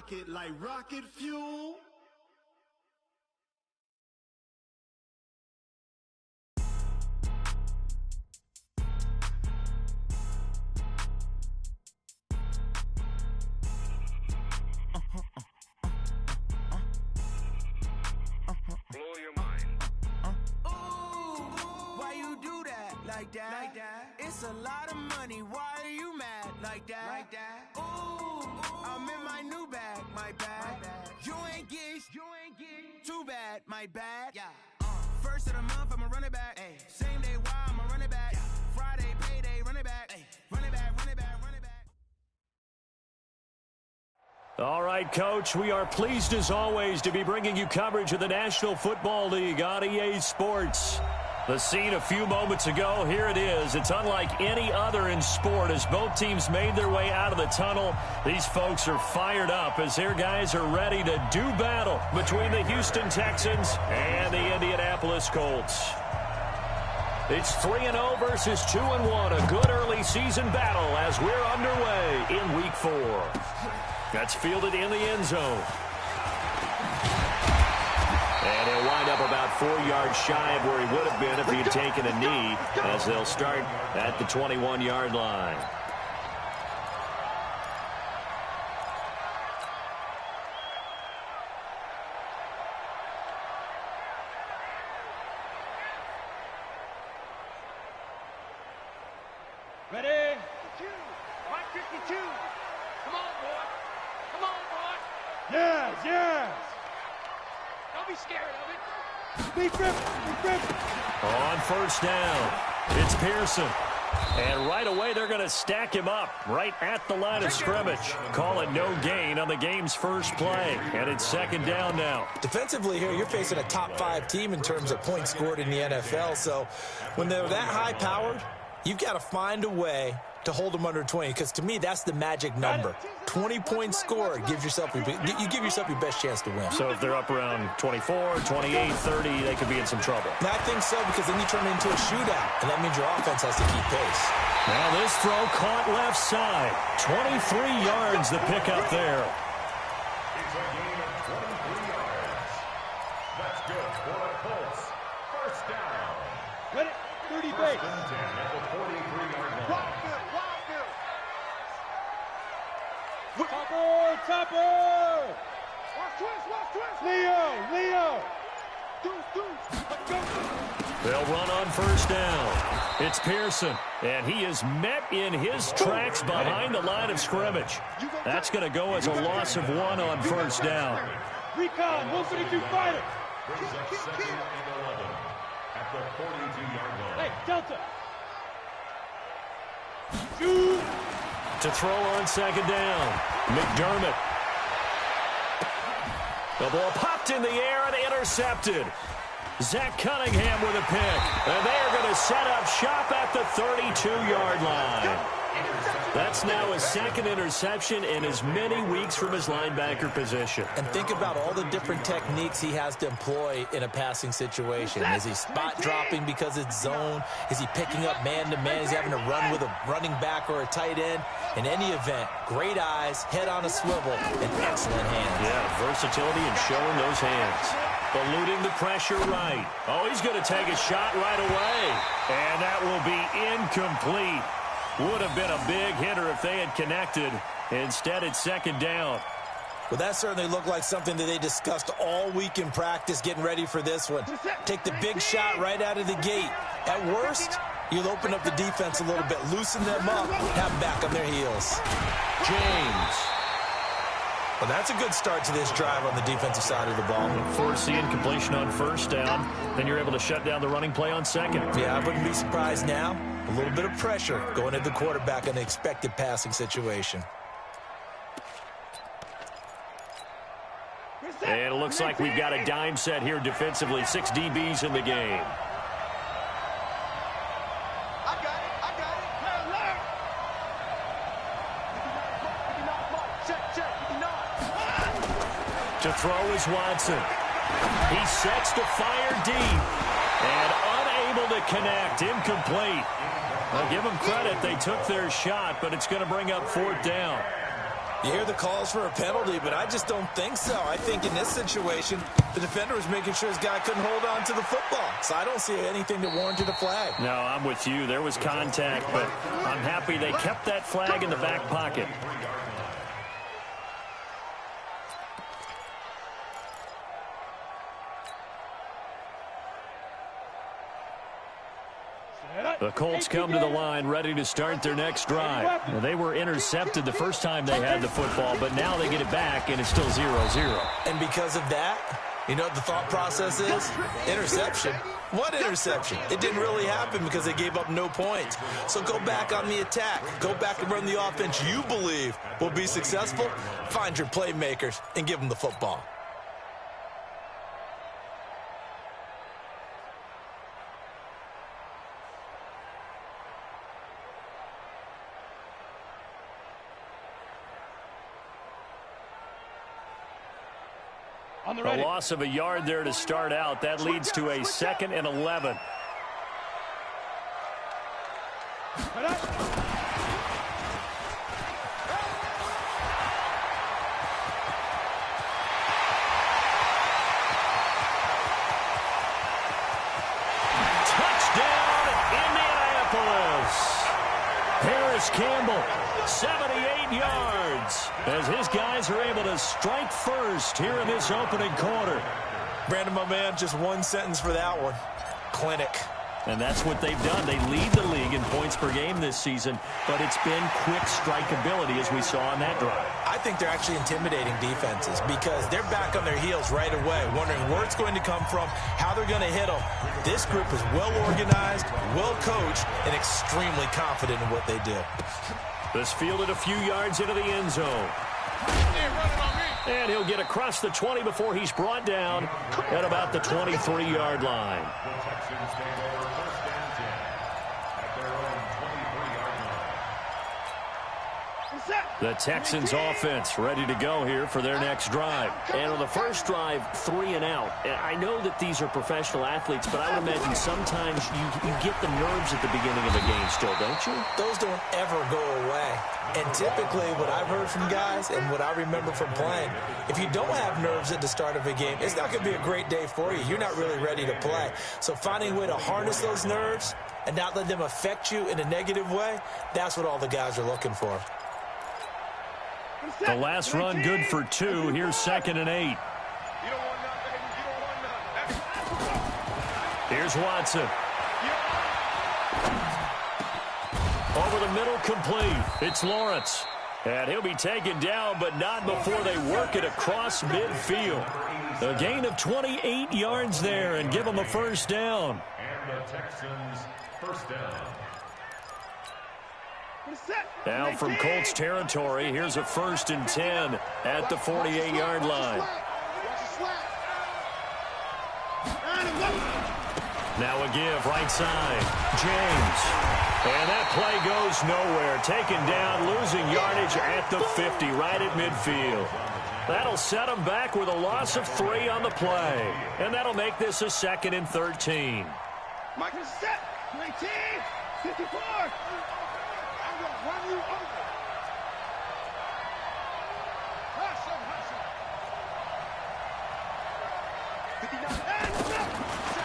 rocket like rocket fuel. Blow your mind. Why you do that like that? It's a lot of money. Why are you mad like that? Ooh, I'm in my new bag, my bad. You ain't geeks, too bad, my bad. Yeah. First of the month, I'ma run it back. Ay. Same day, why I'ma run it back. Friday, payday, run it back. Ay. Run it back, run it back, run it back. All right, Coach, we are pleased as always to be bringing you coverage of the National Football League on EA Sports. The scene a few moments ago, here it is. It's unlike any other in sport as both teams made their way out of the tunnel. These folks are fired up as their guys are ready to do battle between the Houston Texans and the Indianapolis Colts. It's 3-0 versus 2-1, a good early season battle as we're underway in Week 4. That's fielded in the end zone. And he'll wind up about 4 yards shy of where he would have been if he had taken a knee, as they'll start at the 21-yard line. Ready? 52. Come on, boy. Come on, boy. Yes. Don't be scared of it. Be grip. On first down, it's Pearson. And right away, they're going to stack him up right at the line of scrimmage. Call it no gain on the game's first play. And it's second down now. Defensively here, you're facing a top-5 team in terms of points scored in the NFL. So when they're that high-powered, you've got to find a way to hold them under 20, because to me, that's the magic number. 20-point score gives yourself your best chance to win. So if they're up around 24, 28, 30, they could be in some trouble. And I think so, because then you turn it into a shootout, and that means your offense has to keep pace. Now this throw caught left side. 23 yards the pickup there. It's a gain of 23 yards. That's good for the Colts. First down. Ready? 30 First base. and 10 at the 43-yard line. Topper! Watch twist! Leo! They'll run on first down. It's Pearson, and he is met in his tracks behind the line of scrimmage. That's going to go as a loss of 1 on first down. Recon, 152 fighter. Brings up second and 11 at the 42-yard line. Hey, Delta. Shoot. To throw on second down, McDermott. The ball popped in the air and intercepted. Zach Cunningham with a pick. And they're going to set up shop at the 32-yard line. That's now his second interception in as many weeks from his linebacker position. And think about all the different techniques he has to employ in a passing situation. Is he spot dropping because it's zone? Is he picking up man-to-man? Is he having to run with a running back or a tight end? In any event, great eyes, head on a swivel, and excellent hands. Yeah, versatility and showing those hands. Eluding the pressure right. Oh, he's going to take a shot right away. And that will be incomplete. Would have been a big hitter if they had connected. Instead, it's second down. Well, that certainly looked like something that they discussed all week in practice, getting ready for this one. Take the big shot right out of the gate. At worst, you'll open up the defense a little bit, loosen them up, have them back on their heels. James. Well, that's a good start to this drive on the defensive side of the ball. Forcing completion on first down. Then you're able to shut down the running play on second. Yeah, I wouldn't be surprised now. A little bit of pressure going at the quarterback in an expected passing situation. And it looks like we've got a dime set here defensively. 6 DBs in the game. To throw is Watson. He sets to fire deep. And unable to connect. Incomplete. I'll give them credit. They took their shot, but it's going to bring up fourth down. You hear the calls for a penalty, but I just don't think so. I think in this situation, the defender was making sure his guy couldn't hold on to the football. So I don't see anything that warranted a flag. No, I'm with you. There was contact, but I'm happy they kept that flag in the back pocket. The Colts come to the line ready to start their next drive. Well, they were intercepted the first time they had the football, but now they get it back, and it's still 0-0. And because of that, you know what the thought process is? Interception. What interception? It didn't really happen because they gave up no points. So go back on the attack. Go back and run the offense you believe will be successful. Find your playmakers and give them the football. A loss of a yard there to start out. That leads to a 2nd and 11. Touchdown, Indianapolis. Harris Campbell, 78 yards, as his guys are able to strike first here in this opening quarter. Brandon, my man, just one sentence for that one. Clinic. And that's what they've done. They lead the league in points per game this season, but it's been quick strikeability as we saw on that drive. I think they're actually intimidating defenses because they're back on their heels right away, wondering where it's going to come from, how they're going to hit them. This group is well organized, well coached, and extremely confident in what they do. This fielded a few yards into the end zone. And he'll get across the 20 before he's brought down at about the 23-yard line. The Texans offense ready to go here for their next drive. And on the first drive, 3 and out. I know that these are professional athletes, but I would imagine sometimes you get the nerves at the beginning of a game still, don't you? Those don't ever go away. And typically what I've heard from guys and what I remember from playing, if you don't have nerves at the start of a game, it's not going to be a great day for you. You're not really ready to play. So finding a way to harness those nerves and not let them affect you in a negative way, that's what all the guys are looking for. The last run good for 2. Here's 2nd and 8. Here's Watson. Over the middle, complete. It's Lawrence. And he'll be taken down, but not before they work it across midfield. A gain of 28 yards there and give them a first down. And the Texans first down. Now from Colts territory, here's a 1st and 10 at the 48-yard line. Now a give, right side. James. And that play goes nowhere. Taken down, losing yardage at the 50, right at midfield. That'll set them back with a loss of 3 on the play. And that'll make this a 2nd and 13. Michael set. 19. 54. I'm going to run you over.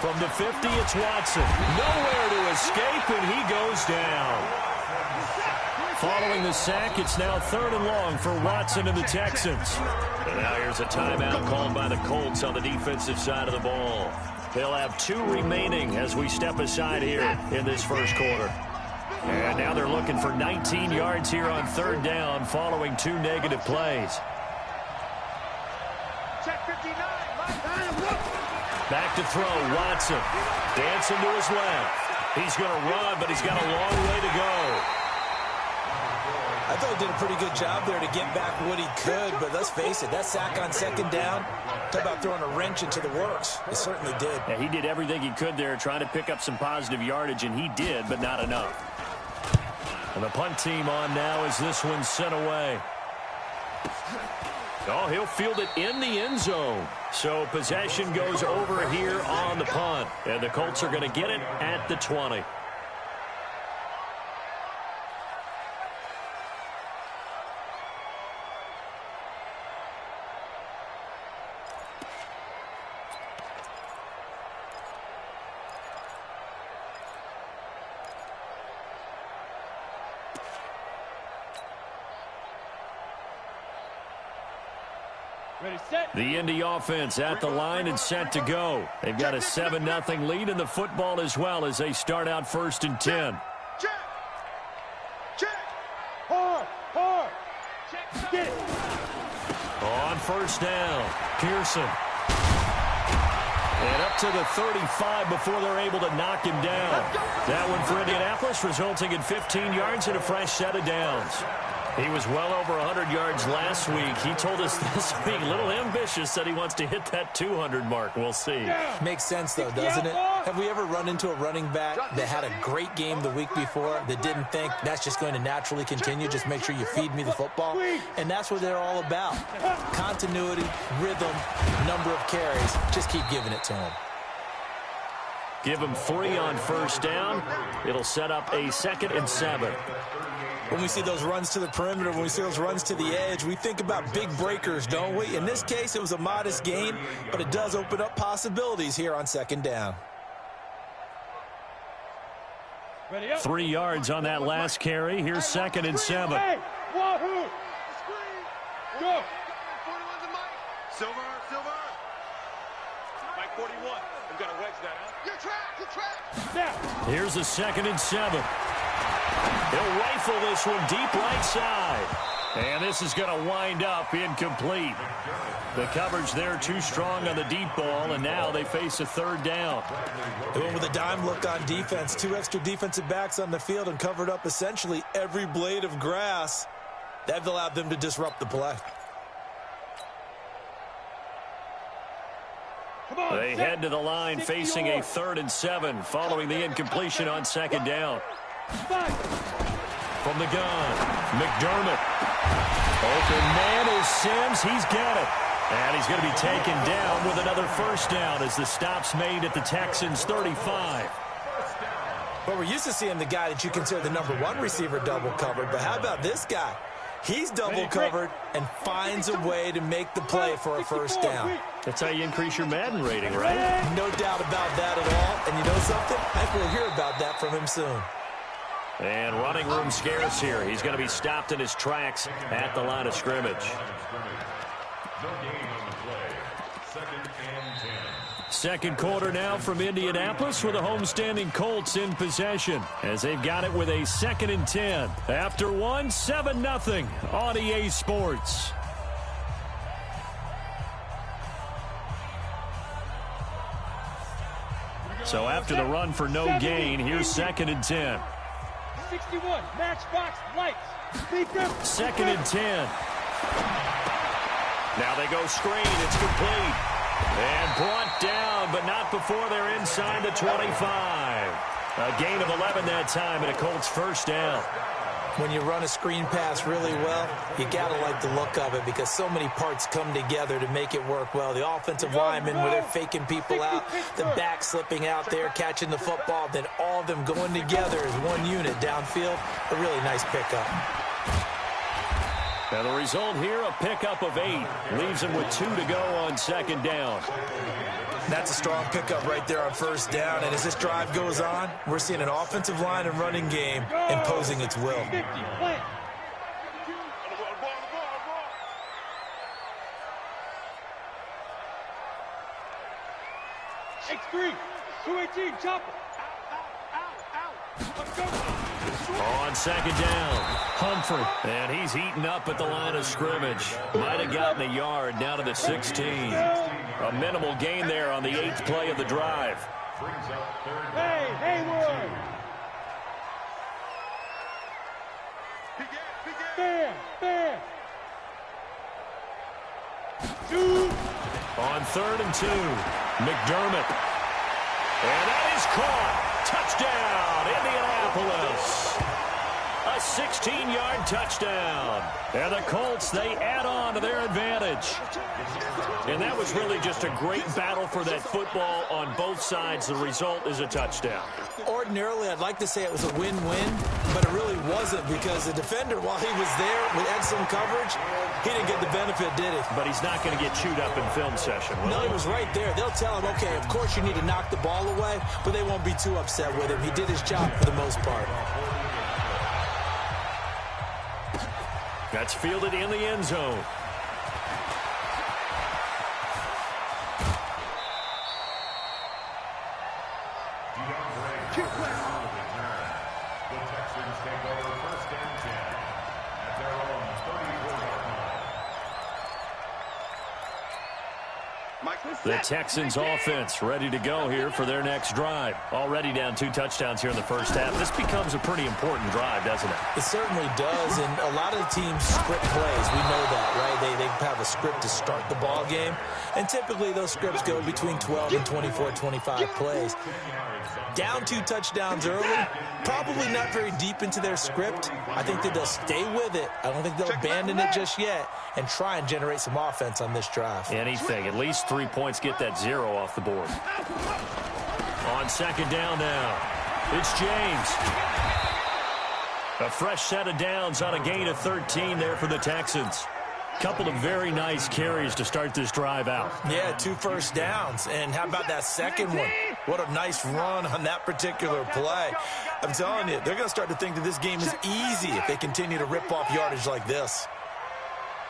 From the 50, it's Watson. Nowhere to escape, and he goes down. Following the sack, it's now 3rd and long for Watson and the Texans. And now here's a timeout called by the Colts on the defensive side of the ball. They'll have 2 remaining as we step aside here in this first quarter. And now they're looking for 19 yards here on 3rd down following 2 negative plays. Check 59. Back to throw, Watson. Dancing to his left. He's going to run, but he's got a long way to go. I thought he did a pretty good job there to get back what he could, but let's face it, that sack on 2nd down, talk about throwing a wrench into the works. It certainly did. Yeah, he did everything he could there, trying to pick up some positive yardage, and he did, but not enough. And the punt team on now as this one's sent away. Oh, he'll field it in the end zone. So possession goes over here on the punt. And the Colts are going to get it at the 20. The Indy offense at the line and set to go. They've got a 7-0 lead in the football as well as they start out 1st and 10. Check. Hard. Get it. On 1st down, Pearson. And up to the 35 before they're able to knock him down. That one for Indianapolis, resulting in 15 yards and a fresh set of downs. He was well over 100 yards last week. He told us this week, a little ambitious, said he wants to hit that 200 mark. We'll see. Makes sense, though, doesn't it? Have we ever run into a running back that had a great game the week before that didn't think that's just going to naturally continue? Just make sure you feed me the football. And that's what they're all about. Continuity, rhythm, number of carries. Just keep giving it to him. Give him 3 on 1st down. It'll set up a 2nd and 7. When we see those runs to the perimeter, when we see those runs to the edge, we think about big breakers, don't we? In this case, it was a modest gain, but it does open up possibilities here on 2nd down. 3 yards on that last carry. Here's 2nd and 7. Hey, Wahoo! Go! Silver. Mike 41. I'm going to wedge that out. Your track. Now. Here's a 2nd and 7. He'll rifle this one deep right side. And this is going to wind up incomplete. The coverage there too strong on the deep ball, and now they face a 3rd down. They went with a dime look on defense. 2 extra defensive backs on the field and covered up essentially every blade of grass. That allowed them to disrupt the play. They head to the line facing a 3rd and 7 following the incompletion on 2nd down. From the gun, McDermott. Open man is Sims. He's got it. And he's going to be taken down with another 1st down as the stop's made at the Texans' 35. But we're used to seeing the guy that you consider the #1 receiver double covered. But how about this guy? He's double covered and finds a way to make the play for a 1st down. That's how you increase your Madden rating, right? No doubt about that at all. And you know something? I think we'll hear about that from him soon. And running room scarce here. He's going to be stopped in his tracks at the line of scrimmage. No gain on the play. 2nd and 10. Second quarter now from Indianapolis with the homestanding Colts in possession as they've got it with a 2nd and 10. After one, 7-0 on EA Sports. So after the run for no gain, here's 2nd and 10. 61, matchbox lights. 2nd and 10. Now they go screen. It's complete. And brought down, but not before they're inside the 25. A gain of 11 that time, and a Colts 1st down. When you run a screen pass really well, you got to like the look of it because so many parts come together to make it work well. The offensive linemen, where they're faking people out, the back slipping out there, catching the football, then all of them going together as one unit downfield. A really nice pickup. And the result here, a pickup of 8. Leaves him with 2 to go on 2nd down. That's a strong pickup right there on 1st down. And as this drive goes on, we're seeing an offensive line and running game imposing its will. 50, plant. X3, 218, chopper. On 2nd down, Humphrey. And he's heating up at the line of scrimmage. Might have gotten a yard down to the 16. A minimal gain there on the 8th play of the drive. Hey, Hayward. Bam. Shoot. On 3rd and 2, McDermott. And that is caught. Touchdown, Indianapolis. A 16-yard touchdown. And the Colts, they add on to their advantage. And that was really just a great battle for that football on both sides. The result is a touchdown. Ordinarily, I'd like to say it was a win-win, but it really wasn't because the defender, while he was there with excellent coverage, he didn't get the benefit, did he? But he's not going to get chewed up in film session, will No, he? he was right there. They'll tell him, okay, of course you need to knock the ball away, but they won't be too upset with him. He did his job for the most part. That's fielded in the end zone. The Texans offense ready to go here for their next drive. Already down 2 touchdowns here in the first half. This becomes a pretty important drive, doesn't it? It certainly does, and a lot of the teams script plays. We know that, right? They have a script to start the ball game, and typically those scripts go between 12 and 24, 25 plays. Down 2 touchdowns early, probably not very deep into their script. I think that they'll stay with it. I don't think they'll abandon it just yet and try and generate some offense on this drive. Anything. At least 3 points, get that 0 off the board. On second down now, it's James. A fresh set of downs on a gain of 13 there for the Texans. Couple of very nice carries to start this drive out. Yeah, 2 first downs. And how about that second one? What a nice run on that particular play. I'm telling you, they're going to start to think that this game is easy if they continue to rip off yardage like this.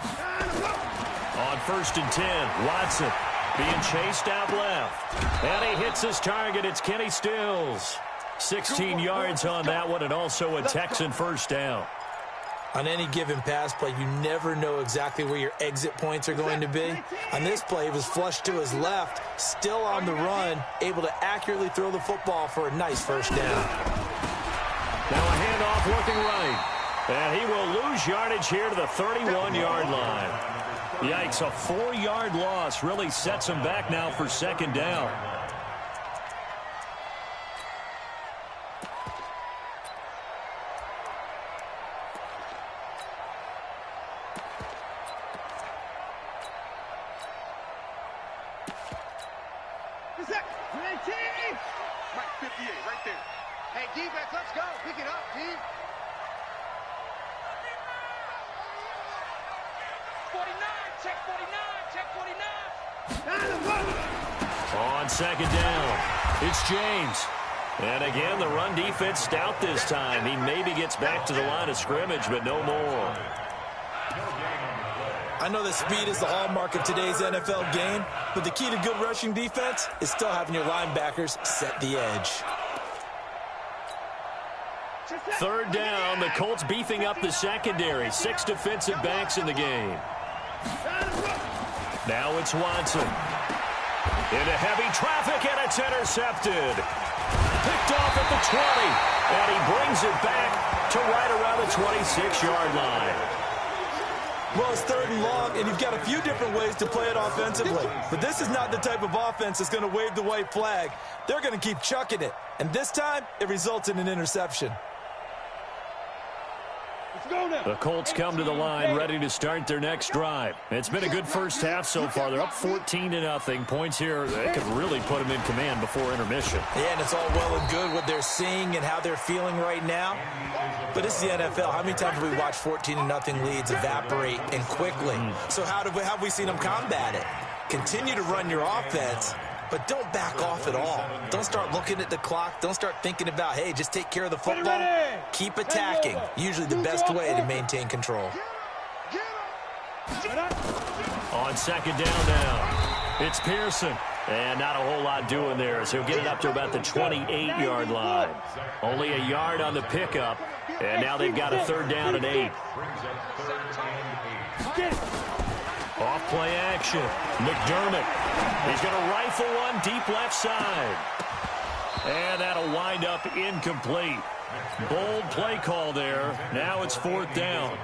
On first and 10, Watson being chased out left. And he hits his target. It's Kenny Stills. 16 yards on that one, and also a Texan first down. On any given pass play, you never know exactly where your exit points are going to be. On this play, it was flushed to his left, still on the run, able to accurately throw the football for a nice first down. Now a handoff working right. And he will lose yardage here to the 31-yard line. Yikes, a 4-yard loss really sets him back now for second down. Mike 58 right there. Hey, defense, let's go. Pick it up, team. 49, check 49, check 49. On second down, it's James. And again, the run defense stout this time. He maybe gets back to the line of scrimmage, but no more. I know that speed is the hallmark of today's NFL game, but the key to good rushing defense is still having your linebackers set the edge. Third down, the Colts beefing up the secondary. 6 defensive backs in the game. Now it's Watson. Into heavy traffic, and it's intercepted. Picked off at the 20, and he brings it back to right around the 26-yard line. Well, it's third and long, and you've got a few different ways to play it offensively. But this is not the type of offense that's going to wave the white flag. They're going to keep chucking it. And this time, it results in an interception. The Colts come to the line ready to start their next drive. It's been a good first half so far. They're up 14-0. Points here that could really put them in command before intermission. Yeah, and it's all well and good what they're seeing and how they're feeling right now. But it's the NFL. How many times have we watched 14-0 leads evaporate and quickly? So how have we seen them combat it? Continue to run your offense, but don't back off at all. Don't start looking at the clock. Don't start thinking about, hey, just take care of the football. Keep attacking. Usually the best way to maintain control. On second down now, it's Pearson. And not a whole lot doing there as he'll get it up to about the 28-yard line. Only a yard on the pickup, and now they've got a third down and 8. Off play action. McDermott. He's going to rifle one deep left side. And that'll wind up incomplete. Bold play call there. Now it's fourth down.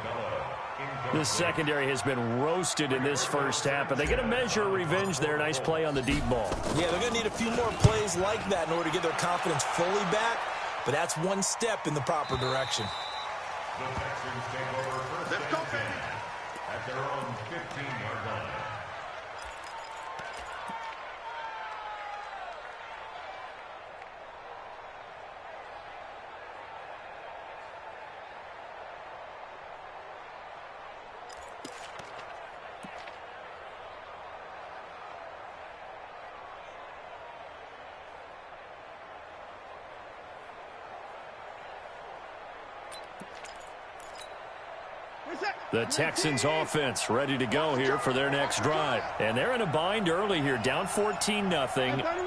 This secondary has been roasted in this first half, but they get a measure of revenge there. Nice play on the deep ball. Yeah, they're going to need a few more plays like that in order to get their confidence fully back, but that's one step in the proper direction. The Texans take over first and 10 at their own 15-yard line. The Texans offense ready to go here for their next drive. And they're in a bind early here, down 14-0.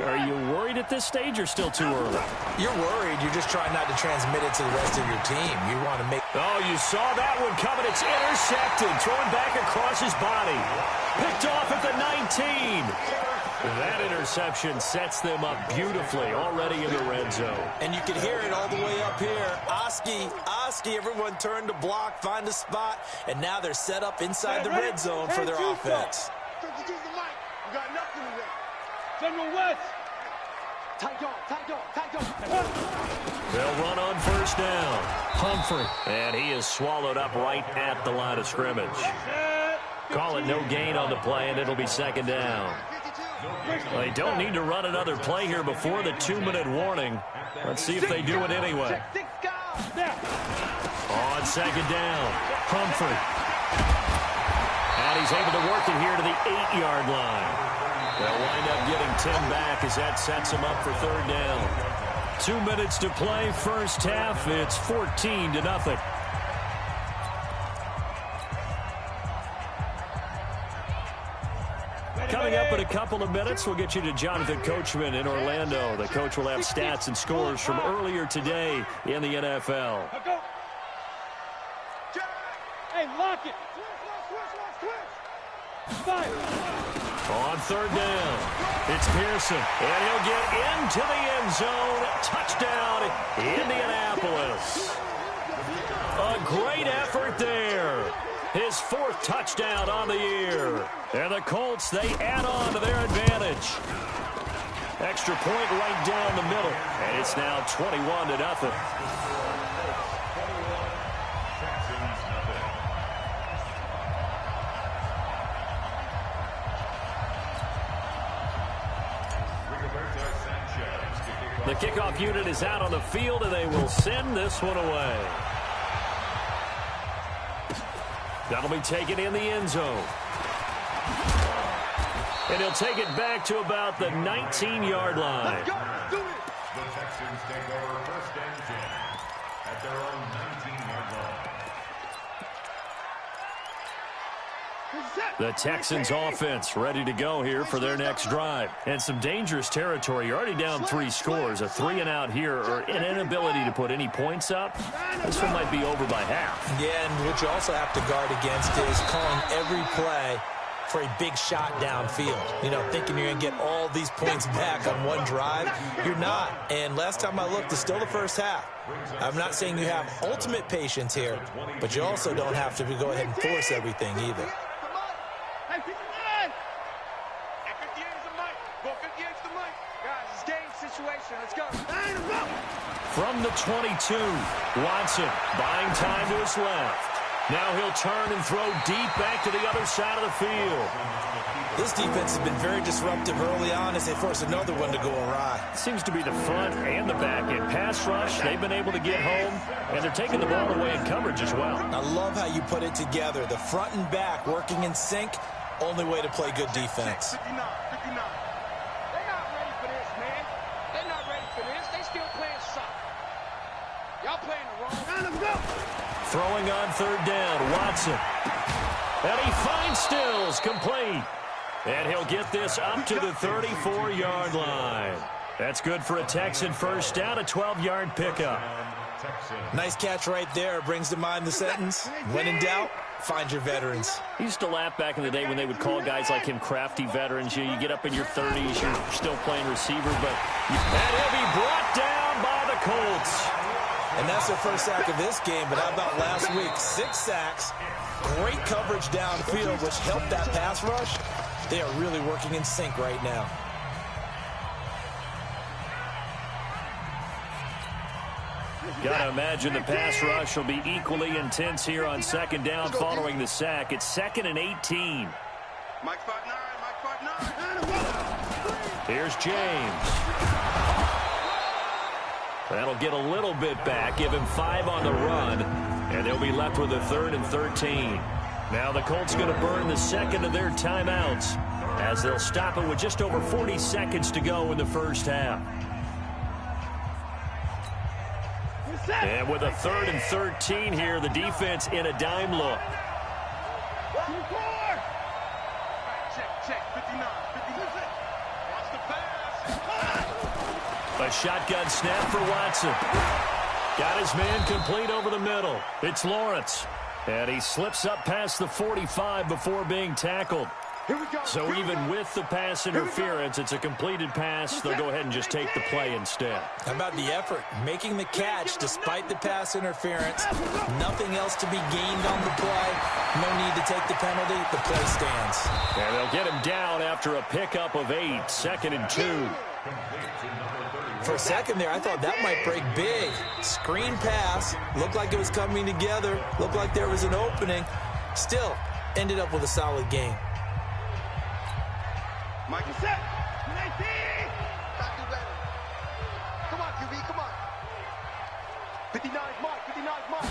Are you worried at this stage or still too early? You're worried. You're just trying not to transmit it to the rest of your team. You want to make... Oh, you saw that one coming. It's intercepted. Thrown back across his body. Picked off at the 19. That interception sets them up beautifully already in the red zone. And you can hear it all the way up here. Oski, everyone turned to block, find a spot, and now they're set up inside the red zone for their offense. You got nothing to that. General West. Tight dog. They'll run on first down. Humphrey. And he is swallowed up right at the line of scrimmage. Call it no gain on the play, and it'll be second down. Well, they don't need to run another play here before the 2-minute warning. Let's see if they do it anyway. On second down, Humphrey. And he's able to work it here to the 8-yard line. They'll wind up getting 10 back as that sets them up for third down. 2 minutes to play, first half. It's 14-0. Coming up in a couple of minutes, we'll get you to Jonathan Coachman in Orlando. The coach will have stats and scores from earlier today in the NFL. Hey, lock it. Fire. On third down, it's Pearson, and he'll get into the end zone. Touchdown, Indianapolis. A great effort there. His 4th touchdown on the year. And the Colts, they add on to their advantage. Extra point right down the middle. And it's now 21-0. The kickoff unit is out on the field, and they will send this one away. That'll be taken in the end zone. And he'll take it back to about the 19-yard line. The Texans take over first and 10 at their own 19-yard line. The Texans offense ready to go here for their next drive. And some dangerous territory. You're already down 3 scores. A 3-and-out here or an inability to put any points up. This one might be over by half. Yeah, and what you also have to guard against is calling every play for a big shot downfield. You know, thinking you're going to get all these points back on one drive. You're not. And last time I looked, it's still the first half. I'm not saying you have ultimate patience here, but you also don't have to go ahead and force everything either. Hey, 59! Hey, 58 is the mic. Go 58 is the mic. Guys, it's game situation. Let's go. From the 22, Watson buying time to his left. Now he'll turn and throw deep back to the other side of the field. This defense has been very disruptive early on as they force another one to go awry. Seems to be the front and the back end. Pass rush, they've been able to get home, and they're taking the ball away in coverage as well. I love how you put it together. The front and back working in sync, only way to play good defense. 59. They're not ready for this, man. They're not ready for this. They still playing soccer. Y'all playing the wrong. Throwing on third down, Watson. And he finds Stills, complete. And he'll get this up to the 34-yard line. That's good for a Texan first down, a 12-yard pickup. Nice catch right there. Brings to mind the sentence, when in doubt, find your veterans. He used to laugh back in the day when they would call guys like him crafty veterans. You get up in your 30s, you're still playing receiver, but and he'll be brought down by the Colts. And that's their first sack of this game, but how about last week? 6 sacks, great coverage downfield, which helped that pass rush. They are really working in sync right now. Got to imagine the pass rush will be equally intense here on second down following the sack. It's 2nd and 18. Mike 5'9", Mike 5'9". Here's James. That'll get a little bit back, give him 5 on the run, and they'll be left with a 3rd and 13. Now the Colts going to burn the second of their timeouts as they'll stop it with just over 40 seconds to go in the first half. And with a 3rd and 13 here, the defense in a dime look. Check, 59. Watch the pass. A shotgun snap for Watson. Got his man complete over the middle. It's Lawrence. And he slips up past the 45 before being tackled. So even with the pass interference, it's a completed pass. They'll go ahead and just take the play instead. How about the effort? Making the catch despite the pass interference. Nothing else to be gained on the play. No need to take the penalty. The play stands. And they'll get him down after a pickup of 8. 2nd and 2. For a second there, I thought that might break big. Screen pass. Looked like it was coming together. Looked like there was an opening. Still, ended up with a solid game. Mike is set. 19. Got to do better. Come on, QB, come on. 59's Mike, 59's Mike.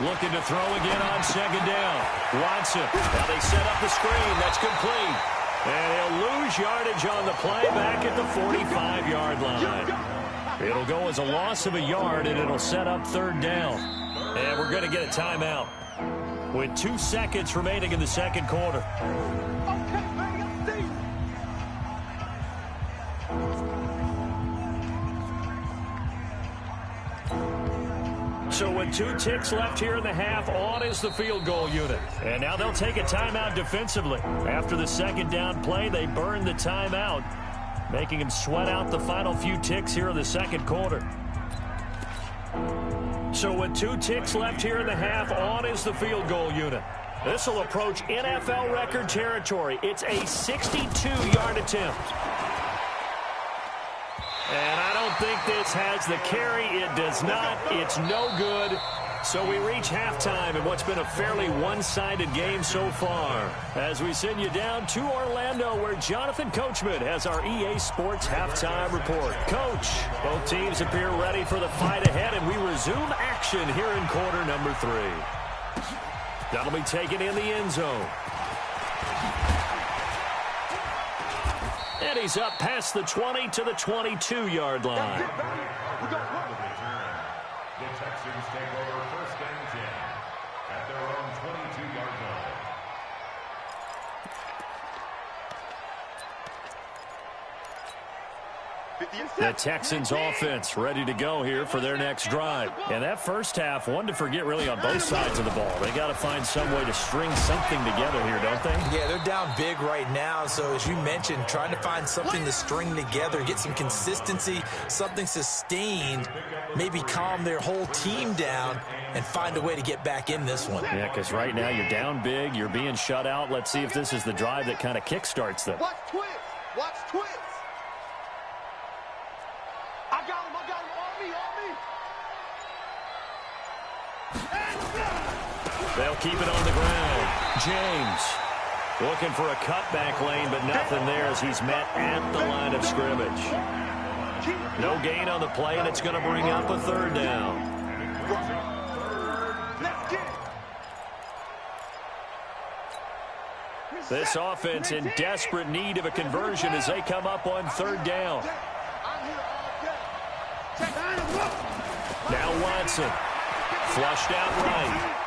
Looking to throw again on 2nd down. Watson. Now they set up the screen. That's complete. And he'll lose yardage on the play back at the 45-yard line. It'll go as a loss of a yard, and it'll set up 3rd down. And we're going to get a timeout with 2 seconds remaining in the 2nd quarter. So with 2 ticks left here in the half, on is the field goal unit. And now they'll take a timeout defensively. After the 2nd down play, they burn the timeout, making them sweat out the final few ticks here in the 2nd quarter. So with 2 ticks left here in the half, on is the field goal unit. This will approach NFL record territory. It's a 62-yard attempt. And I don't think this has the carry. It does not. It's no good. So we reach halftime in what's been a fairly one-sided game so far. As we send you down to Orlando, where Jonathan Coachman has our EA Sports halftime report. Coach, both teams appear ready for the fight ahead, and we resume action here in quarter number 3. That'll be taken in the end zone. And he's up past the 20 to the 22-yard line. The Texans take over 1st and 10 at their own 22-yard line. The Texans offense ready to go here for their next drive. And that first half, one to forget really on both sides of the ball. They got to find some way to string something together here, don't they? Yeah, they're down big right now. So as you mentioned, trying to find something to string together, get some consistency, something sustained, maybe calm their whole team down and find a way to get back in this one. Yeah, because right now you're down big, you're being shut out. Let's see if this is the drive that kind of kickstarts them. Watch twist. Watch twist. I got him. On me. They'll keep it on the ground. James looking for a cutback lane, but nothing there as he's met at the line of scrimmage. No gain on the play, and it's going to bring up a 3rd down. This offense in desperate need of a conversion as they come up on 3rd down. Now Watson. Flushed out right.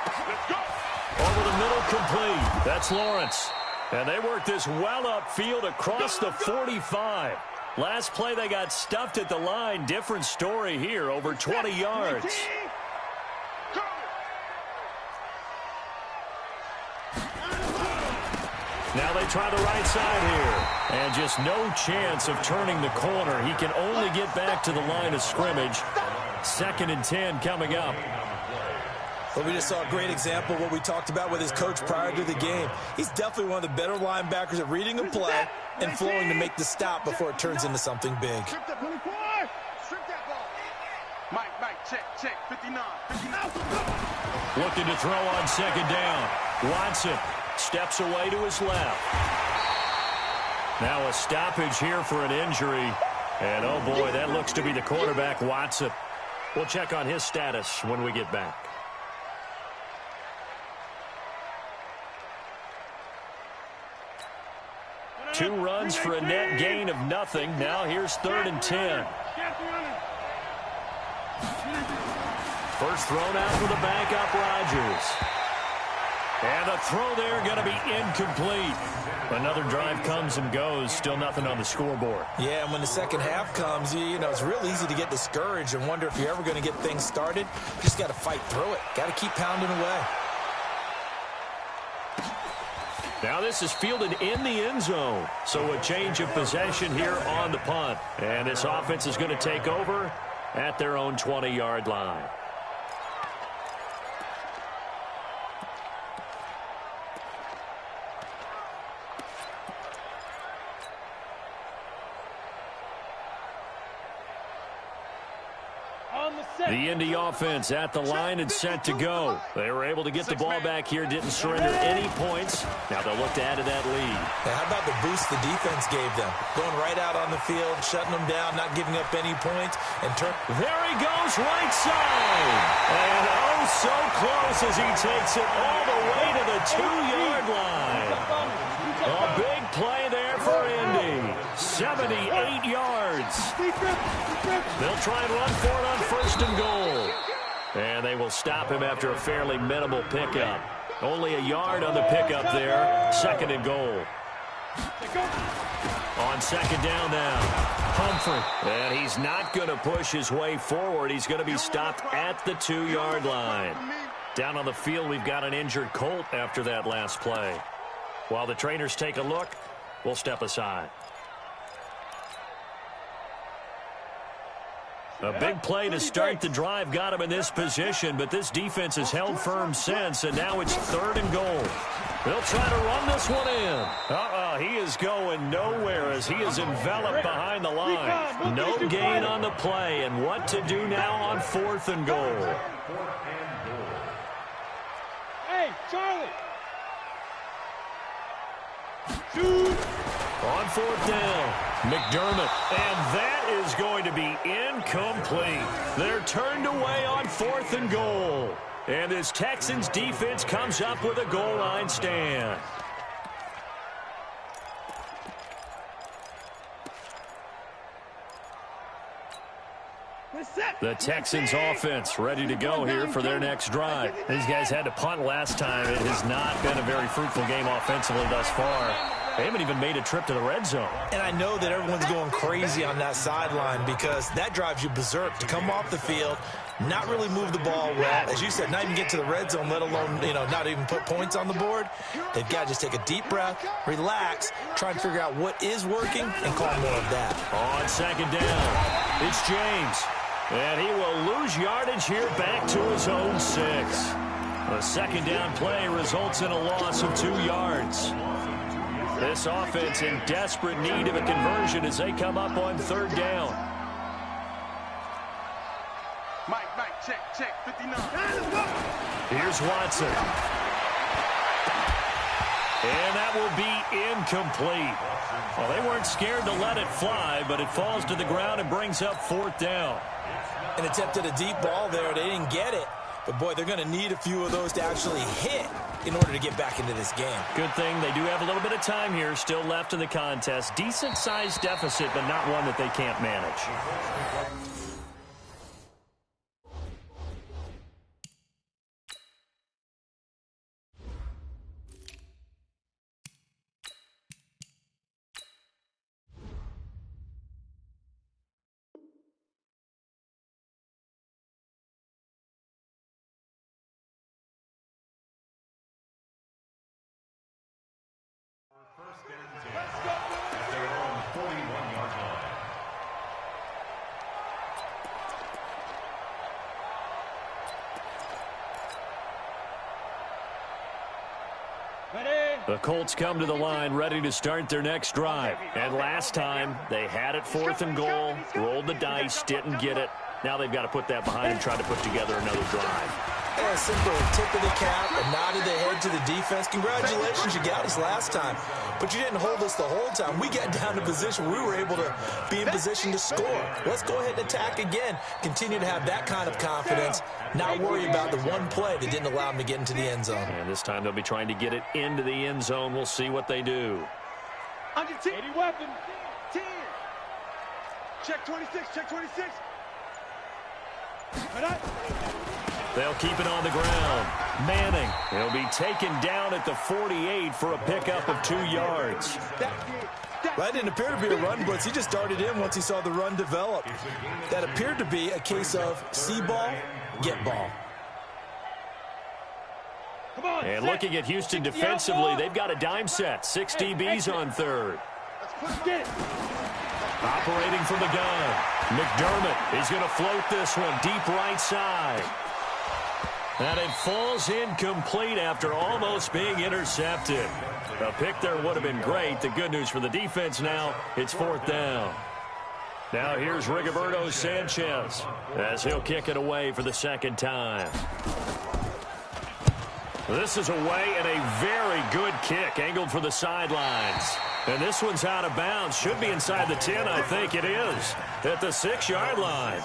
Over the middle, complete. That's Lawrence. And they work this well upfield across the 45. Last play they got stuffed at the line. Different story here, over 20 yards. Now they try the right side here. And just no chance of turning the corner. He can only get back to the line of scrimmage. 2nd and 10 coming up. Well, we just saw a great example of what we talked about with his coach prior to the game. He's definitely one of the better linebackers at reading a play and flowing to make the stop before it turns into something big. Strip that ball. Mike, check. 59. Looking to throw on 2nd down. Watson steps away to his left. Now a stoppage here for an injury. And, oh, boy, that looks to be the quarterback, Watson. We'll check on his status when we get back. Two runs for a net gain of nothing. Now here's 3rd and 10. First thrown out for the backup, Rodgers. And the throw there going to be incomplete. Another drive comes and goes. Still nothing on the scoreboard. Yeah, and when the second half comes, you know, it's real easy to get discouraged and wonder if you're ever going to get things started. You just got to fight through it. Got to keep pounding away. Now this is fielded in the end zone. So a change of possession here on the punt. And this offense is going to take over at their own 20-yard line. The Indy offense at the line and set to go. They were able to get the ball back here, didn't surrender any points. Now they'll look to add to that lead. Now, how about the boost the defense gave them? Going right out on the field, shutting them down, not giving up any points. And there he goes, right side. And oh, so close as he takes it all the way to the 2-yard line. A big play there for Indy. 78 yards. They'll try and run for it on first and goal. And they will stop him after a fairly minimal pickup. Only a yard on the pickup there. Second and goal. On second down now. Humphrey. And he's not going to push his way forward. He's going to be stopped at the 2-yard line. Down on the field, we've got an injured Colt after that last play. While the trainers take a look, we'll step aside. A big play to start the drive got him in this position, but this defense has held firm since, and now it's third and goal. They'll try to run this one in. He is going nowhere as he is enveloped behind the line. No gain on the play, and what to do now on fourth and goal. Hey, Charlie. On fourth down, McDermott, and that is going to be incomplete. They're turned away on fourth and goal. And this Texans defense comes up with a goal line stand. The Texans offense ready to go here for their next drive. These guys had to punt last time. It has not been a very fruitful game offensively thus far. They haven't even made a trip to the red zone. And I know that everyone's going crazy on that sideline because that drives you berserk to come off the field, not really move the ball well. As you said, not even get to the red zone, let alone, not even put points on the board. They've got to just take a deep breath, relax, try and figure out what is working, and call more of that. On second down, it's James. And he will lose yardage here back to his own 6. A second down play results in a loss of 2 yards. This offense in desperate need of a conversion as they come up on third down. Mike, check, 59. Here's Watson. And that will be incomplete. Well, they weren't scared to let it fly, but it falls to the ground and brings up fourth down. An attempt at a deep ball there. They didn't get it. But, boy, they're going to need a few of those to actually hit in order to get back into this game. Good thing they do have a little bit of time here still left in the contest. Decent-sized deficit, but not one that they can't manage. The Colts come to the line ready to start their next drive. And last time, they had it fourth and goal, rolled the dice, didn't get it. Now they've got to put that behind and try to put together another drive. Yeah, simple tip of the cap, a nod of the head to the defense. Congratulations, you got us last time. But you didn't hold us the whole time. We got down to position. We were able to be in position to score. Let's go ahead and attack again. Continue to have that kind of confidence. Not worry about the one play that didn't allow them to get into the end zone. And this time they'll be trying to get it into the end zone. We'll see what they do. Under 10. Weapon. 10. Check 26, check 26. They'll keep it on the ground. Manning, he'll be taken down at the 48 for a pickup of 2 yards. That didn't appear to be a run blitz. He just darted in once he saw the run develop. That appeared to be a case of see ball, get ball. And looking at Houston defensively, they've got a dime set. 6 DBs on third. Operating from the gun. McDermott is going to float this one deep right side. And it falls incomplete after almost being intercepted. A pick there would have been great. The good news for the defense now, it's 4th down. Now here's Rigoberto Sanchez as he'll kick it away for the 2nd time. This is away and a very good kick angled for the sidelines. And this one's out of bounds. Should be inside the 10, I think it is, at the 6-yard line.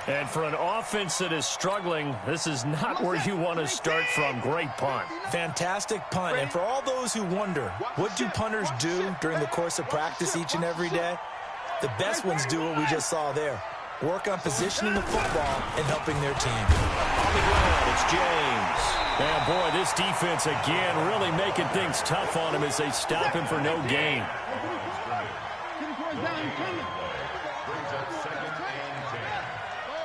And for an offense that is struggling, this is not where you want to start from. Great punt. Fantastic punt. And for all those who wonder, what do punters do during the course of practice each and every day? The best ones do what we just saw there. Work on positioning the football and helping their team. On the ground, it's James. And boy, this defense again really making things tough on him as they stop him for no gain. Brings up 2nd and 10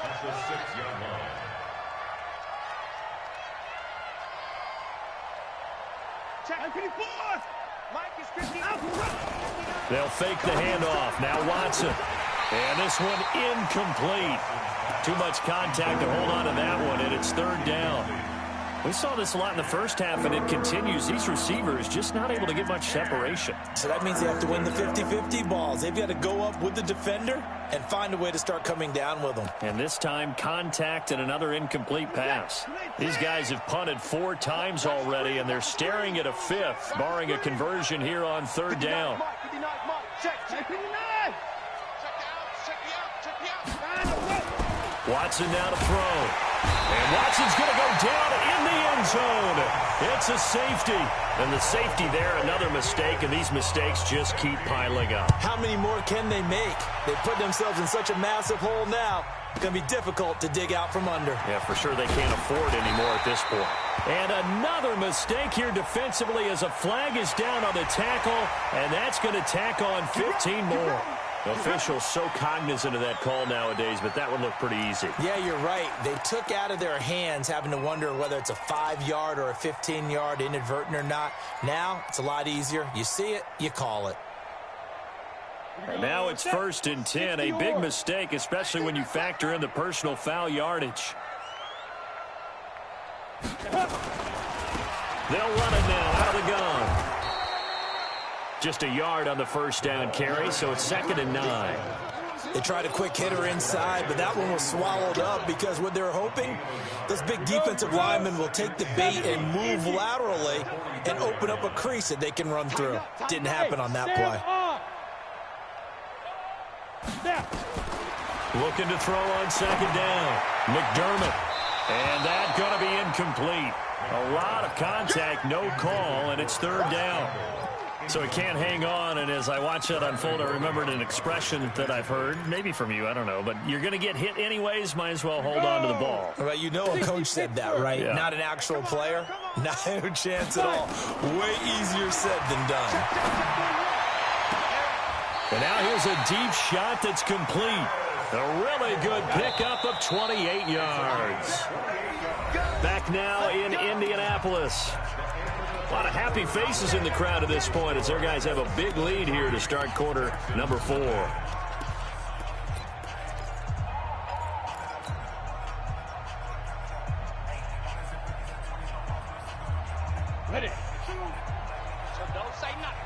at the 6-yard line. They'll fake the handoff. Now Watson. And this one incomplete. Too much contact to hold on to that one, and it's 3rd down. We saw this a lot in the first half, and it continues. These receivers just not able to get much separation. So that means they have to win the 50-50 balls. They've got to go up with the defender and find a way to start coming down with them. And this time, contact and another incomplete pass. These guys have punted 4 times already, and they're staring at a 5th, barring a conversion here on 3rd down. Watson now to throw. And Watson's going to go down in the end zone. It's a safety. And the safety there, another mistake, and these mistakes just keep piling up. How many more can they make? They put themselves in such a massive hole now. It's going to be difficult to dig out from under. Yeah, for sure they can't afford anymore at this point. And another mistake here defensively as a flag is down on the tackle, and that's going to tack on 15 more. Officials so cognizant of that call nowadays, but that would look pretty easy. Yeah, you're right. They took out of their hands having to wonder whether it's a 5-yard or a 15-yard inadvertent or not. Now it's a lot easier. You see it, you call it. And now it's 1st and 10. A big mistake, especially when you factor in the personal foul yardage. They'll run it now out of the gun. Just a yard on the 1st down carry, so it's 2nd and 9. They tried a quick hitter inside, but that one was swallowed up because what they're hoping, those big defensive linemen will take the bait and move laterally and open up a crease that they can run through. Didn't happen on that play. Looking to throw on 2nd down. McDermott. And that's going to be incomplete. A lot of contact, no call, and it's 3rd down. So it can't hang on, and as I watch that unfold, I remembered an expression that I've heard, maybe from you, I don't know, but you're going to get hit anyways, might as well hold on to the ball. Well, you know a coach said that, right? Yeah. Not an actual player? No chance at all. Way easier said than done. And now here's a deep shot that's complete. A really good pickup of 28 yards. Back now in Indianapolis. A lot of happy faces in the crowd at this point as their guys have a big lead here to start quarter number 4. Ready. So don't say nothing.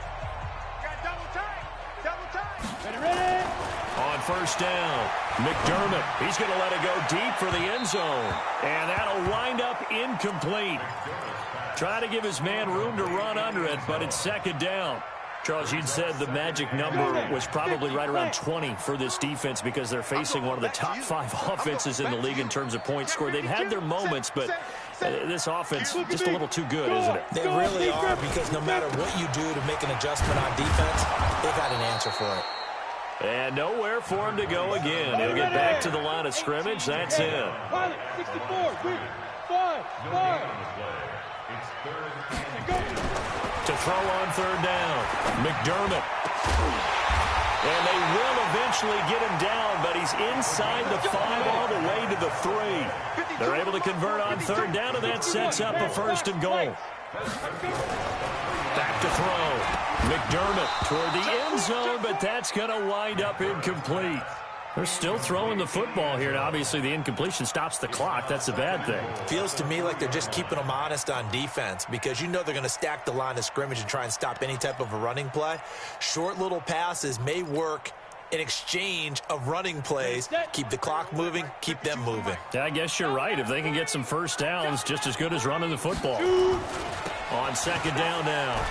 Got double time. Double time. Ready. On 1st down, McDermott. He's going to let it go deep for the end zone. And that'll wind up incomplete. Trying to give his man room to run under it, but it's 2nd down. Charles, you'd said the magic number was probably right around 20 for this defense because they're facing one of the top 5 offenses in the league in terms of points scored. They've had their moments, but this offense just a little too good, isn't it? They really are, because no matter what you do to make an adjustment on defense, they've got an answer for it. And nowhere for him to go again. He'll get back to the line of scrimmage. That's it. Pilot, 64, 5. To throw on third down, McDermott. And they will eventually get him down, but he's inside the 5 all the way to the 3. They're able to convert on third down, and that sets up a first and goal. Back to throw. McDermott toward the end zone, but that's going to wind up incomplete. They're still throwing the football here, and obviously the incompletion stops the clock. That's a bad thing. Feels to me like they're just keeping them honest on defense because you know they're going to stack the line of scrimmage and try and stop any type of a running play. Short little passes may work in exchange of running plays. Keep the clock moving, keep them moving. Yeah, I guess you're right. If they can get some first downs, just as good as running the football. On second down now.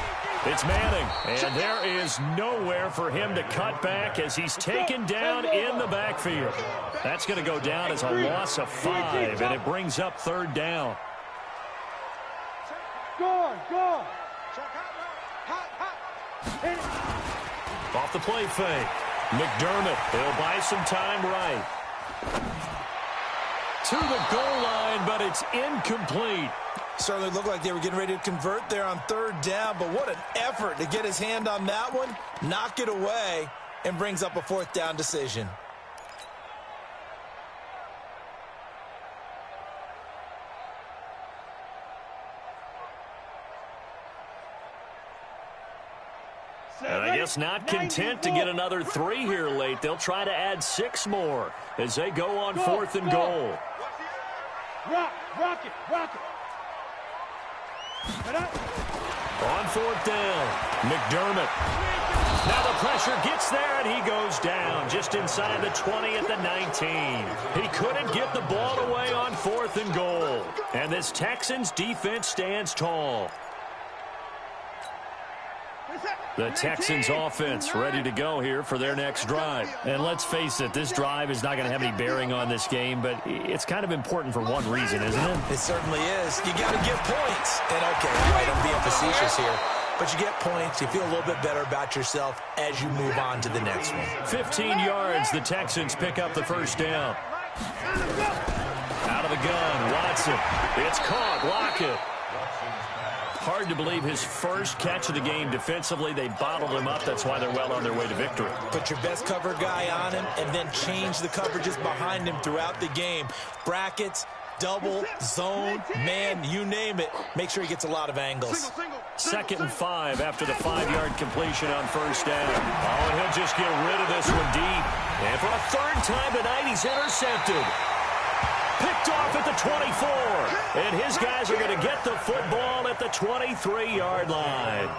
It's Manning, and there is nowhere for him to cut back as he's taken down in the backfield. That's going to go down as a loss of 5, and it brings up third down. Go. Off the play fake. McDermott, he'll buy some time right. To the goal line, but it's incomplete. Certainly looked like they were getting ready to convert there on third down, but what an effort to get his hand on that one, knock it away, and brings up a fourth down decision. And I guess not content to get another 3 here late. They'll try to add 6 more as they go on fourth and goal. Rock it. On fourth down, McDermott. Now the pressure gets there, and he goes down just inside the 20 at the 19. He couldn't get the ball away on fourth and goal. And this Texans defense stands tall. The Texans offense ready to go here for their next drive. And let's face it, this drive is not going to have any bearing on this game, but it's kind of important for one reason, isn't it? It certainly is. You got to get points. And okay, all right, I'm being facetious here. But you get points, you feel a little bit better about yourself as you move on to the next one. 15 yards, the Texans pick up the first down. Out of the gun, Watson. It's caught, Lockett. Hard to believe his first catch of the game defensively. They bottled him up. That's why they're well on their way to victory. Put your best cover guy on him and then change the coverages behind him throughout the game. Brackets, double, zone, man, you name it. Make sure he gets a lot of angles. 2nd and 5 after the 5-yard completion on first down. Oh, and he'll just get rid of this one deep. And for a third time tonight, he's intercepted. Picked off at the 24. And his guys are going to get the football at the 23-yard line.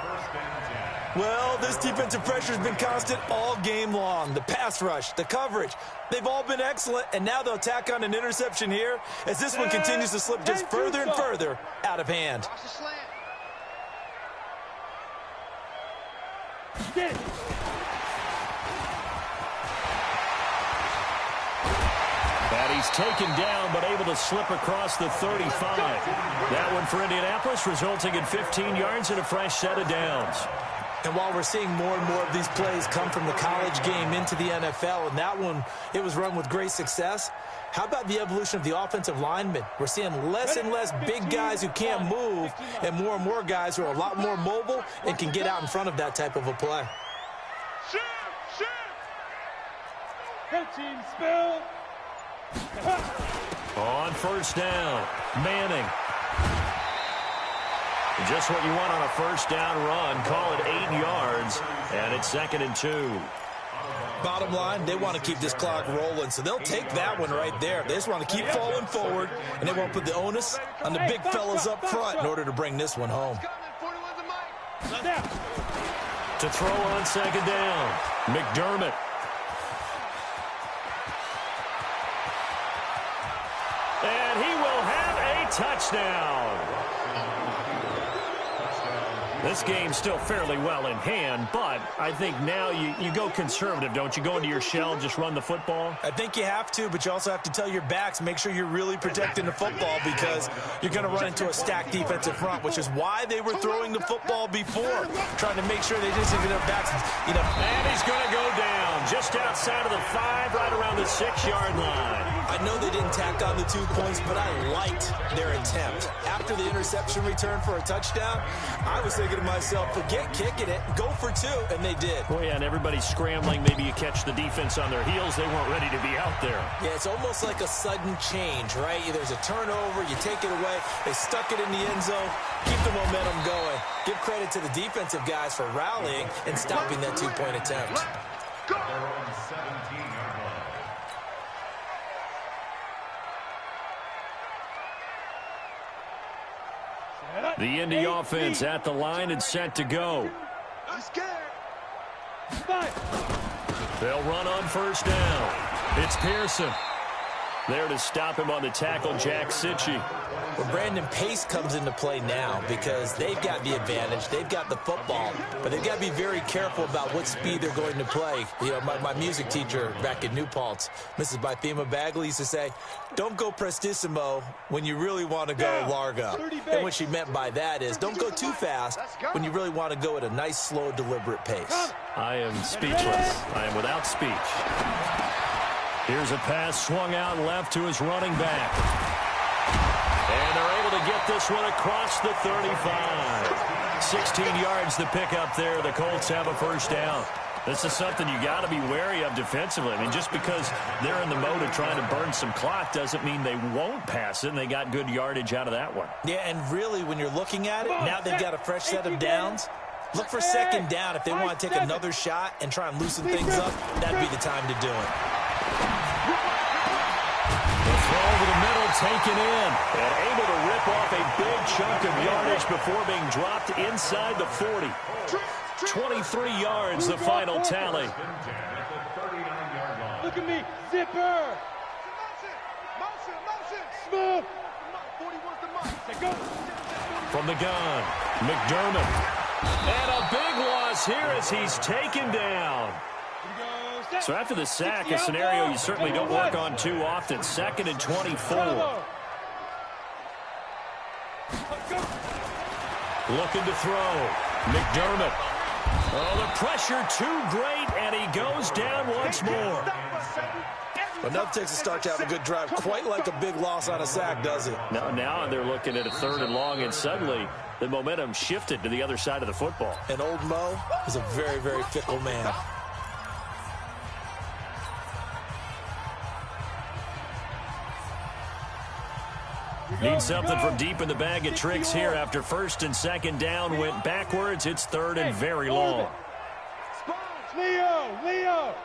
Well, this defensive pressure has been constant all game long. The pass rush, the coverage, they've all been excellent, and now they'll tack on an interception here as this one continues to slip just further and further out of hand. Get it. And he's taken down, but able to slip across the 35. That one for Indianapolis, resulting in 15 yards and a fresh set of downs. And while we're seeing more and more of these plays come from the college game into the NFL, and that one, it was run with great success, how about the evolution of the offensive linemen? We're seeing less and less big guys who can't move and more guys who are a lot more mobile and can get out in front of that type of a play. Head team spill. On first down, Manning. Just what you want on a first down run. Call it 8 yards, and it's 2nd and 2. Bottom line, they want to keep this clock rolling, so they'll take that one right there. They just want to keep falling forward, and they won't put the onus on the big fellas up front in order to bring this one home. To throw on second down, McDermott. And he will have a touchdown. This game's still fairly well in hand, but I think now you go conservative, don't you? Go into your shell and just run the football? I think you have to, but you also have to tell your backs, make sure you're really protecting the football because you're going to run into a stacked defensive front, which is why they were throwing the football before, trying to make sure they just get their backs, And he's going to go down just outside of the 5, right around the 6-yard line. I know they didn't tack on the 2 points, but I liked their attempt. After the interception return for a touchdown, I was thinking to myself, forget kicking it, go for 2, and they did. Well, yeah, and everybody's scrambling. Maybe you catch the defense on their heels. They weren't ready to be out there. Yeah, it's almost like a sudden change, right? There's a turnover, you take it away, they stuck it in the end zone, keep the momentum going. Give credit to the defensive guys for rallying and stopping that 2-point attempt. Their own 17-yard line. The Indy offense at the line and set to go. I'm scared. They'll run on first down. It's Pearson. There to stop him on the tackle, Jack Sitchie. Well, Brandon, pace comes into play now because they've got the advantage. They've got the football, but they've got to be very careful about what speed they're going to play. You know, my music teacher back in New Paltz, Mrs. Bythema Bagley, used to say, don't go prestissimo when you really want to go largo. And what she meant by that is don't go too fast when you really want to go at a nice, slow, deliberate pace. I am speechless. I am without speech. Here's a pass swung out left to his running back. And they're able to get this one across the 35. 16 yards to pick up there. The Colts have a first down. This is something you got to be wary of defensively. I mean, just because they're in the mode of trying to burn some clock doesn't mean they won't pass it, and they got good yardage out of that one. Yeah, and really, when you're looking at it, now they've got a fresh set of downs. Look for second down if they want to take another shot and try and loosen things up. That'd be the time to do it. The throw over the middle taken in and able to rip off a big chunk of yardage before being dropped inside the 40. 23 yards, the final tally. Look at me, zipper. Motion. Smooth. 40 wants the mic. Go. From the gun, McDermott. And a big loss here as he's taken down. So after the sack, a scenario you certainly don't work on too often. 2nd and 24. Looking to throw. McDermott. Oh, the pressure too great, and he goes down once more. But nothing takes a start to have a good drive. Quite like a big loss on a sack, does it? Now they're looking at a 3rd and long, and suddenly the momentum shifted to the other side of the football. And old Mo is a very, very fickle man. Need something from deep in the bag of tricks here after 1st and 2nd down went backwards. It's 3rd and very long. Leo.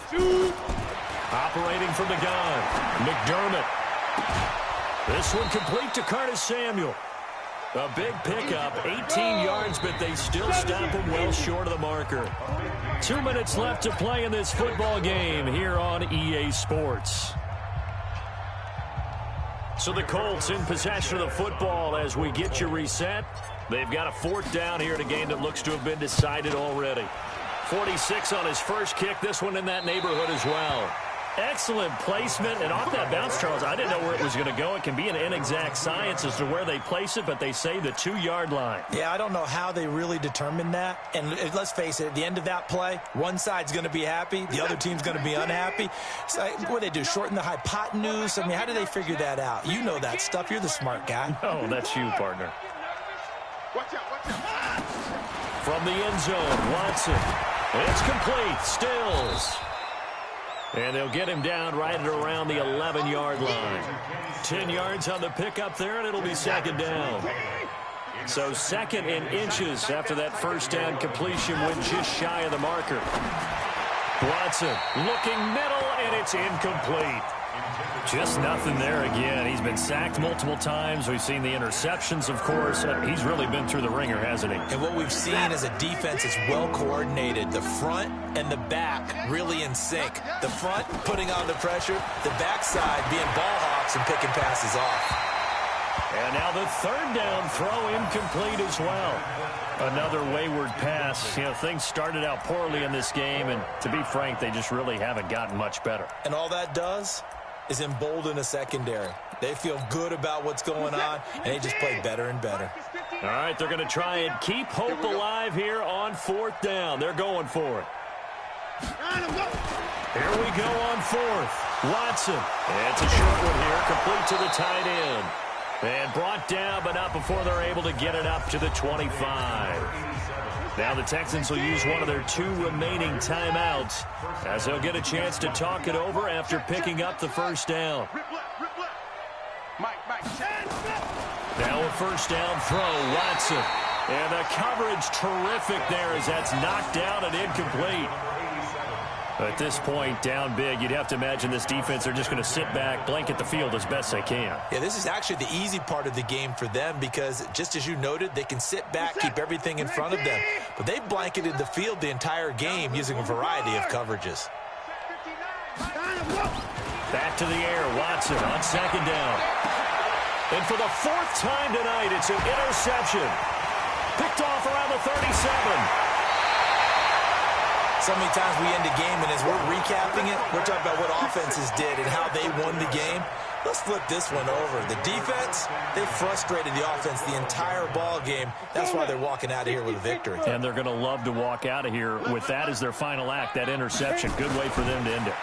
Shoot. Operating from the gun, McDermott. This one complete to Curtis Samuel. A big pickup, 18 yards, but they still stop him well short of the marker. 2 minutes left to play in this football game here on EA Sports. So the Colts in possession of the football as we get you reset. They've got a 4th down here in a game that looks to have been decided already. 46 on his first kick. This one in that neighborhood as well. Excellent placement, and off that bounce, Charles, I didn't know where it was going to go. It can be an inexact science as to where they place it, but they say the 2-yard line. Yeah, I don't know how they really determined that. And let's face it, at the end of that play, one side's going to be happy, the other team's going to be unhappy. So, what do they do, shorten the hypotenuse? I mean, how do they figure that out? You know that stuff. You're the smart guy. Oh, that's you, partner. Watch out. From the end zone, Watson. It's complete. Stills. And they'll get him down right at around the 11-yard line. 10 yards on the pickup there, and it'll be 2nd down. So 2nd and inches after that first down completion went just shy of the marker. Watson looking middle, and it's incomplete. Just nothing there again. He's been sacked multiple times. We've seen the interceptions, of course. He's really been through the ringer, hasn't he? And what we've seen is a defense that's well coordinated. The front and the back really in sync. The front putting on the pressure, the backside being ball hawks and picking passes off. And now the 3rd down throw incomplete as well. Another wayward pass. You know, things started out poorly in this game, and to be frank, they just really haven't gotten much better. And all that does is embolden a secondary. They feel good about what's going on, and they just play better and better. All right, they're going to try and keep hope alive here on 4th down. They're going for it. Here we go on 4th. Watson. It's a short one here, complete to the tight end. And brought down, but not before they're able to get it up to the 25. Now the Texans will use one of their 2 remaining timeouts as they'll get a chance to talk it over after picking up the first down. Now a first down throw, Watson. And the coverage terrific there as that's knocked down and incomplete. At this point, down big, you'd have to imagine this defense are just going to sit back, blanket the field as best they can. Yeah, this is actually the easy part of the game for them because, just as you noted, they can sit back, keep everything in front of them. But they've blanketed the field the entire game using a variety of coverages. Back to the air, Watson on 2nd down. And for the 4th time tonight, it's an interception. Picked off around the 37. So many times we end a game, and as we're recapping it, we're talking about what offenses did and how they won the game. Let's flip this one over. The defense, they frustrated the offense the entire ball game. That's why they're walking out of here with a victory. And they're going to love to walk out of here with that as their final act, that interception. Good way for them to end it.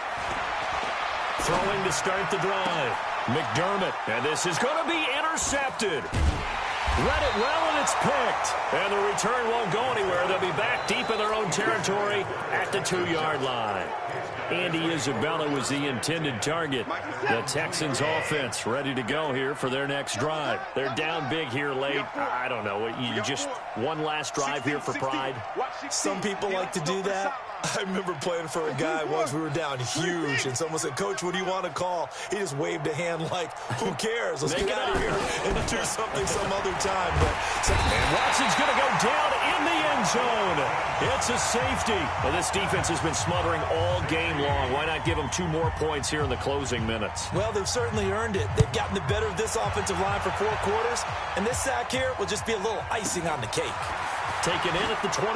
Throwing to start the drive. McDermott, and this is going to be intercepted. Read it well, and it's picked. And the return won't go anywhere. They'll be back deep in their own territory at the 2-yard line. Andy Isabella was the intended target. The Texans offense ready to go here for their next drive. They're down big here late. I don't know. You just one last drive here for pride. Some people like to do that. I remember playing for a guy once. We were down huge, and someone said, "Coach, what do you want to call?" He just waved a hand like, "Who cares? Let's get out of here and do something some other time." And Watson's going to go down in the end zone. It's a safety. Well, this defense has been smothering all game long. Why not give them 2 more points here in the closing minutes? Well, they've certainly earned it. They've gotten the better of this offensive line for 4 quarters, and this sack here will just be a little icing on the cake. Taken in at the 22.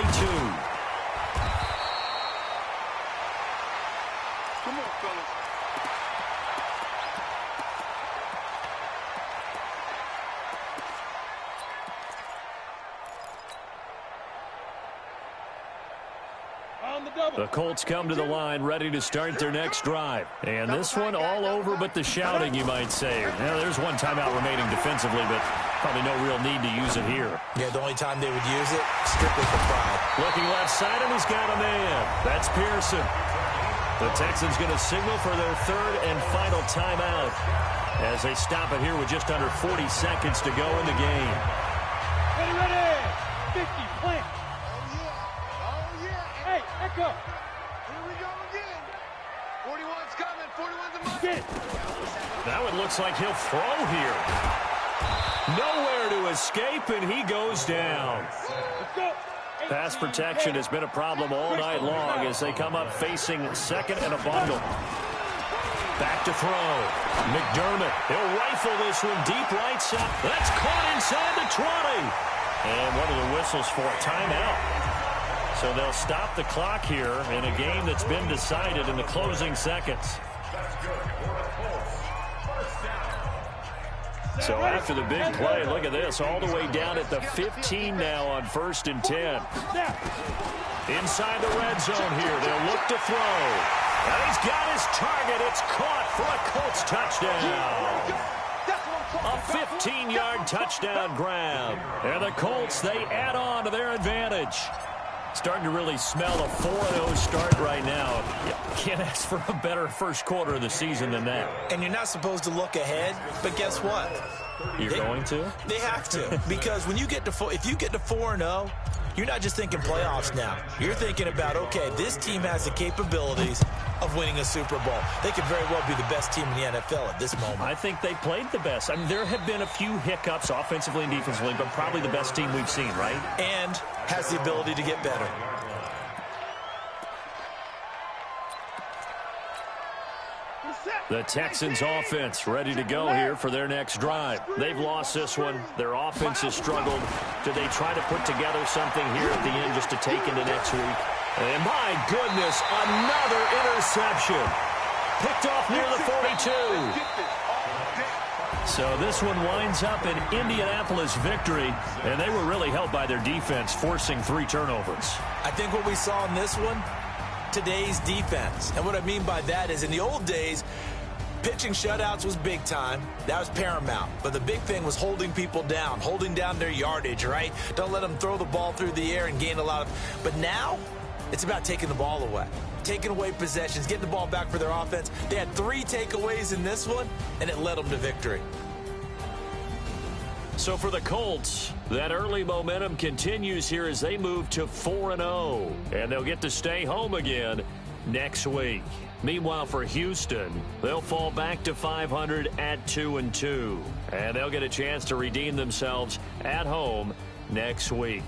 Come on, fellas. The Colts come to the line ready to start their next drive. And this one all over but the shouting, you might say. Now, there's one timeout remaining defensively, but probably no real need to use it here. Yeah, the only time they would use it, strictly for pride. Looking left side, and he's got a man. That's Pearson. The Texans going to signal for their 3rd and final timeout as they stop it here with just under 40 seconds to go in the game. Ready. 50, plant. Oh, yeah. Hey, echo. Here we go again. 41's coming. 41's a Get it. Now it looks like he'll throw here. Nowhere to escape, and he goes down. Let's go. Pass protection has been a problem all night long as they come up facing 2nd and a bundle. Back to throw. McDermott. He'll rifle this one deep right side. That's caught inside the 20. And one of the whistles for a timeout. So they'll stop the clock here in a game that's been decided in the closing seconds. So after the big play, look at this, all the way down at the 15 now on 1st and 10. Inside the red zone here, they'll look to throw. And he's got his target. It's caught for a Colts touchdown. A 15-yard touchdown grab. And the Colts, they add on to their advantage. Starting to really smell a 4-0 start right now. You can't ask for a better first quarter of the season than that. And you're not supposed to look ahead, but guess what? You're going to? They have to, because when you get to if you get to 4-0, you're not just thinking playoffs now. You're thinking about, okay, this team has the capabilities of winning a Super Bowl. They could very well be the best team in the NFL at this moment. I think they played the best. I mean, there have been a few hiccups offensively and defensively, but probably the best team we've seen, right? And has the ability to get better. The Texans offense ready to go here for their next drive. They've lost this one. Their offense has struggled. Do they try to put together something here at the end just to take into next week? And my goodness, another interception. Picked off near the 42. So this one winds up an Indianapolis victory, and they were really helped by their defense, forcing 3 turnovers. I think what we saw in this one, today's defense. And what I mean by that is in the old days, pitching shutouts was big time. That was paramount. But the big thing was holding people down, holding down their yardage, right? Don't let them throw the ball through the air and gain a lot of... But now, it's about taking the ball away. Taking away possessions, getting the ball back for their offense. They had 3 takeaways in this one, and it led them to victory. So for the Colts, that early momentum continues here as they move to 4-0. And they'll get to stay home again next week. Meanwhile, for Houston, they'll fall back to 500 at 2-2. And they'll get a chance to redeem themselves at home next week.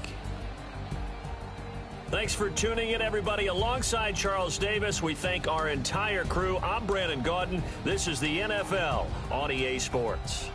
Thanks for tuning in, everybody. Alongside Charles Davis, we thank our entire crew. I'm Brandon Gaudin. This is the NFL on EA Sports.